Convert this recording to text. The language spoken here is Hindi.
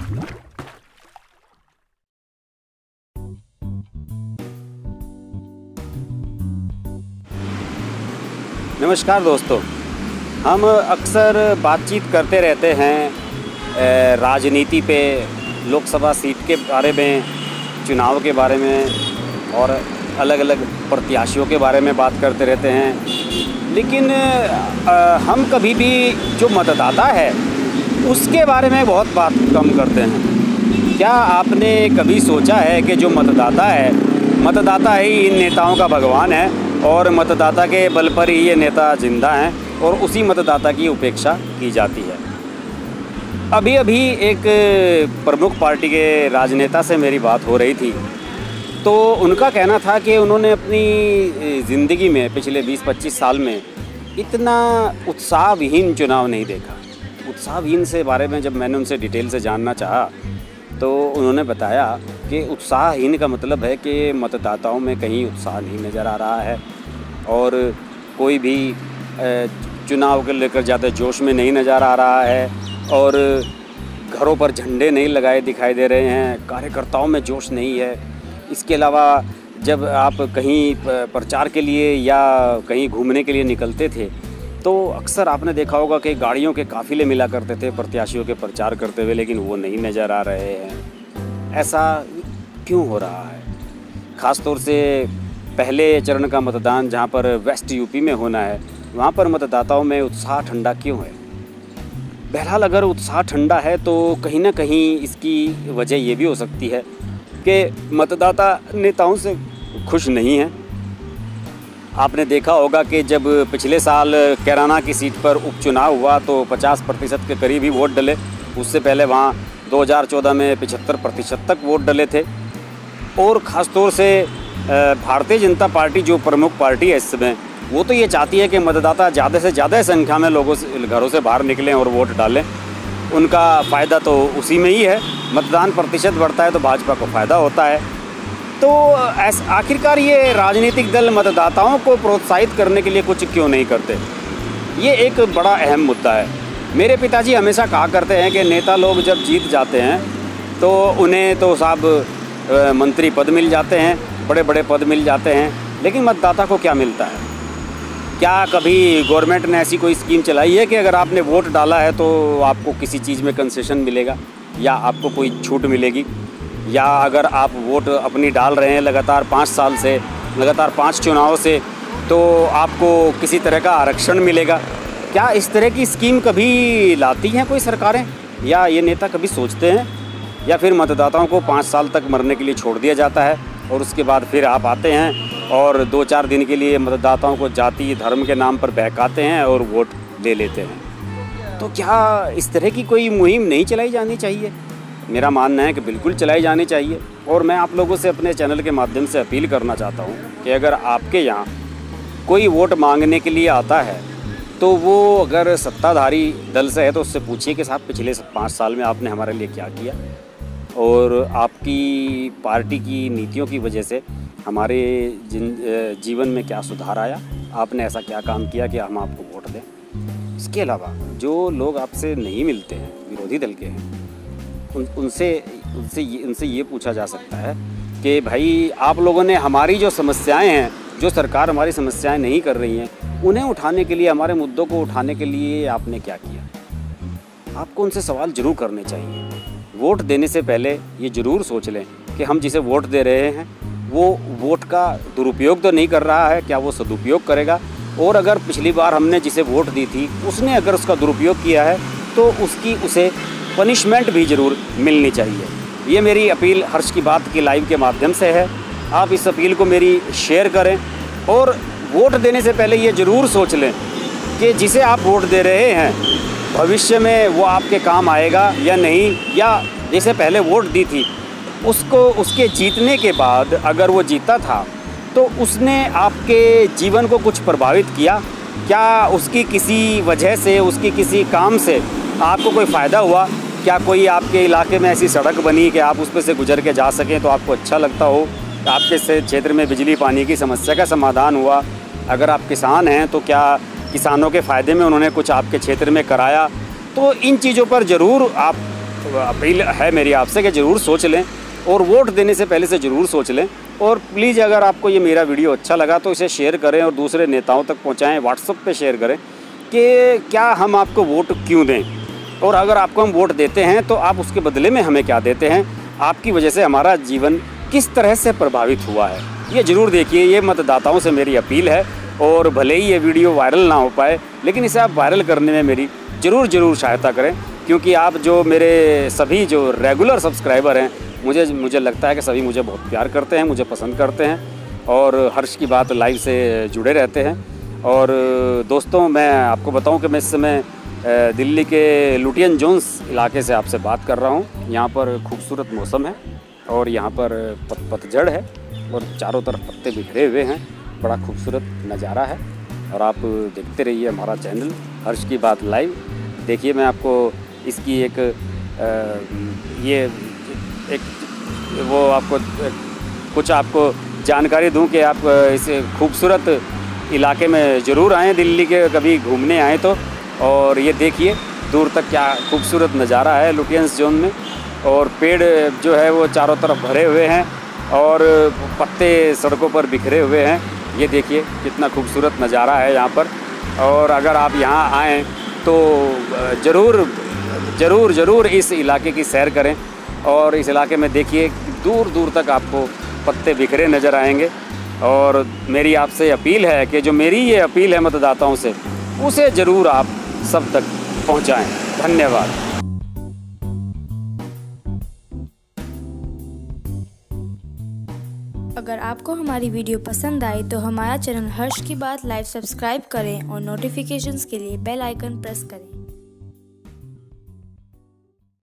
नमस्कार दोस्तों, हम अक्सर बातचीत करते रहते हैं राजनीति पे, लोकसभा सीट के बारे में, चुनाव के बारे में और अलग अलग प्रत्याशियों के बारे में बात करते रहते हैं। लेकिन हम कभी भी जो मतदाता है उसके बारे में बहुत बात कम करते हैं। क्या आपने कभी सोचा है कि जो मतदाता है, मतदाता ही इन नेताओं का भगवान है और मतदाता के बल पर ही ये नेता जिंदा हैं और उसी मतदाता की उपेक्षा की जाती है। अभी अभी एक प्रमुख पार्टी के राजनेता से मेरी बात हो रही थी, तो उनका कहना था कि उन्होंने अपनी ज़िंदगी में पिछले 20-25 साल में इतना उत्साहविहीन चुनाव नहीं देखा। उत्साहविहीन से बारे में जब मैंने उनसे डिटेल से जानना चाहा तो उन्होंने बताया कि उत्साहहीन का मतलब है कि मतदाताओं में कहीं उत्साह नहीं नज़र आ रहा है और कोई भी चुनाव को लेकर ज़्यादा जोश में नहीं नज़र आ रहा है और घरों पर झंडे नहीं लगाए दिखाई दे रहे हैं, कार्यकर्ताओं में जोश नहीं है। इसके अलावा जब आप कहीं प्रचार के लिए या कहीं घूमने के लिए निकलते थे तो अक्सर आपने देखा होगा कि गाड़ियों के काफ़िले मिला करते थे प्रत्याशियों के प्रचार करते हुए, लेकिन वो नहीं नज़र आ रहे हैं। ऐसा क्यों हो रहा है? ख़ास तौर से पहले चरण का मतदान जहाँ पर वेस्ट यूपी में होना है, वहाँ पर मतदाताओं में उत्साह ठंडा क्यों है? बहरहाल अगर उत्साह ठंडा है तो कहीं ना कहीं इसकी वजह ये भी हो सकती है कि मतदाता नेताओं से खुश नहीं है। आपने देखा होगा कि जब पिछले साल कैराना की सीट पर उपचुनाव हुआ तो 50% के करीब ही वोट डले। उससे पहले वहाँ 2014 में 75% तक वोट डले थे। और ख़ास तौर से भारतीय जनता पार्टी जो प्रमुख पार्टी है इस समय, वो तो ये चाहती है कि मतदाता ज़्यादा से ज़्यादा संख्या में लोगों से घरों से बाहर निकलें और वोट डालें। उनका फ़ायदा तो उसी में ही है, मतदान प्रतिशत बढ़ता है तो भाजपा को फ़ायदा होता है। तो आखिरकार ये राजनीतिक दल मतदाताओं को प्रोत्साहित करने के लिए कुछ क्यों नहीं करते? ये एक बड़ा अहम मुद्दा है। मेरे पिताजी हमेशा कहा करते हैं कि नेता लोग जब जीत जाते हैं तो उन्हें तो साहब मंत्री पद मिल जाते हैं, बड़े बड़े पद मिल जाते हैं, लेकिन मतदाता को क्या मिलता है? क्या कभी गवर्नमेंट ने ऐसी कोई स्कीम चलाई है कि अगर आपने वोट डाला है तो आपको किसी चीज़ में कंसेशन मिलेगा या आपको कोई छूट मिलेगी? या अगर आप वोट अपनी डाल रहे हैं लगातार 5 साल से, लगातार 5 चुनाव से, तो आपको किसी तरह का आरक्षण मिलेगा? क्या इस तरह की स्कीम कभी लाती हैं कोई सरकारें, या ये नेता कभी सोचते हैं? या फिर मतदाताओं को 5 साल तक मरने के लिए छोड़ दिया जाता है और उसके बाद फिर आप आते हैं और 2-4 दिन के लिए मतदाताओं को जाति धर्म के नाम पर बहकाते हैं और वोट ले लेते हैं? तो क्या इस तरह की कोई मुहिम नहीं चलाई जानी चाहिए? मेरा मानना है कि बिल्कुल चलाई जानी चाहिए। और मैं आप लोगों से अपने चैनल के माध्यम से अपील करना चाहता हूँ कि अगर आपके यहाँ कोई वोट मांगने के लिए आता है तो वो अगर सत्ताधारी दल से है तो उससे पूछिए कि साहब पिछले 5 साल में आपने हमारे लिए क्या किया और आपकी पार्टी की नीतियों की वजह से हमारे जीवन में क्या सुधार आया, आपने ऐसा क्या काम किया कि हम आपको वोट दें। इसके अलावा जो लोग आपसे नहीं मिलते हैं, विरोधी दल के हैं, उनसे ये पूछा जा सकता है कि भाई आप लोगों ने हमारी जो समस्याएं हैं, जो सरकार हमारी समस्याएं नहीं कर रही हैं, उन्हें उठाने के लिए, हमारे मुद्दों को उठाने के लिए आपने क्या किया? आपको उनसे सवाल ज़रूर करने चाहिए। वोट देने से पहले ये ज़रूर सोच लें कि हम जिसे वोट दे रहे हैं वो वोट का दुरुपयोग तो नहीं कर रहा है, क्या वो सदुपयोग करेगा? और अगर पिछली बार हमने जिसे वोट दी थी उसने अगर उसका दुरुपयोग किया है तो उसे पनिशमेंट भी ज़रूर मिलनी चाहिए। ये मेरी अपील हर्ष की बात की लाइव के माध्यम से है। आप इस अपील को मेरी शेयर करें और वोट देने से पहले ये ज़रूर सोच लें कि जिसे आप वोट दे रहे हैं भविष्य में वो आपके काम आएगा या नहीं, या जैसे पहले वोट दी थी उसके जीतने के बाद अगर वो जीता था तो उसने आपके जीवन को कुछ प्रभावित किया क्या? उसकी किसी वजह से, उसकी किसी काम से आपको कोई फ़ायदा हुआ क्या? कोई आपके इलाके में ऐसी सड़क बनी कि आप उस पर से गुजर के जा सकें तो आपको अच्छा लगता हो? आपके क्षेत्र में बिजली पानी की समस्या का समाधान हुआ? अगर आप किसान हैं तो क्या किसानों के फ़ायदे में उन्होंने कुछ आपके क्षेत्र में कराया? तो इन चीज़ों पर ज़रूर आप अपील है मेरी आपसे कि ज़रूर सोच लें और वोट देने से पहले से ज़रूर सोच लें। और प्लीज़ अगर आपको ये मेरा वीडियो अच्छा लगा तो इसे शेयर करें और दूसरे नेताओं तक पहुँचाएँ, व्हाट्सएप पे शेयर करें कि क्या हम आपको वोट क्यों दें, और अगर आपको हम वोट देते हैं तो आप उसके बदले में हमें क्या देते हैं, आपकी वजह से हमारा जीवन किस तरह से प्रभावित हुआ है। ये ज़रूर देखिए, ये मतदाताओं से मेरी अपील है। और भले ही ये वीडियो वायरल ना हो पाए, लेकिन इसे आप वायरल करने में मेरी ज़रूर सहायता करें, क्योंकि आप जो मेरे सभी जो रेगुलर सब्सक्राइबर हैं, मुझे लगता है कि सभी मुझे बहुत प्यार करते हैं, मुझे पसंद करते हैं और हर्ष की बात लाइव से जुड़े रहते हैं। और दोस्तों, मैं आपको बताऊं कि मैं इस समय दिल्ली के लुटियन जोन्स इलाके से आपसे बात कर रहा हूं। यहाँ पर खूबसूरत मौसम है और यहाँ पर पतझड़ है और चारों तरफ पत्ते बिखरे हुए हैं। बड़ा खूबसूरत नज़ारा है और आप देखते रहिए हमारा चैनल हर्ष की बात लाइव। देखिए, मैं आपको इसकी एक वो आपको कुछ आपको जानकारी दूं कि आप इस खूबसूरत इलाके में ज़रूर आएँ, दिल्ली के कभी घूमने आएँ तो। और ये देखिए दूर तक क्या खूबसूरत नज़ारा है लुटियंस जोन में, और पेड़ जो है वो चारों तरफ भरे हुए हैं और पत्ते सड़कों पर बिखरे हुए हैं। ये देखिए कितना खूबसूरत नज़ारा है यहाँ पर। और अगर आप यहाँ आएँ तो ज़रूर इस इलाके की सैर करें। और इस इलाके में देखिए दूर दूर तक आपको पत्ते बिखरे नज़र आएंगे। और मेरी आपसे अपील है कि जो मेरी ये अपील है मतदाताओं से, उसे ज़रूर आप सब तक पहुँचाएँ। धन्यवाद। अगर आपको हमारी वीडियो पसंद आई तो हमारा चैनल हर्ष की बात लाइव सब्सक्राइब करें और नोटिफिकेशंस के लिए बेल आइकन प्रेस करें।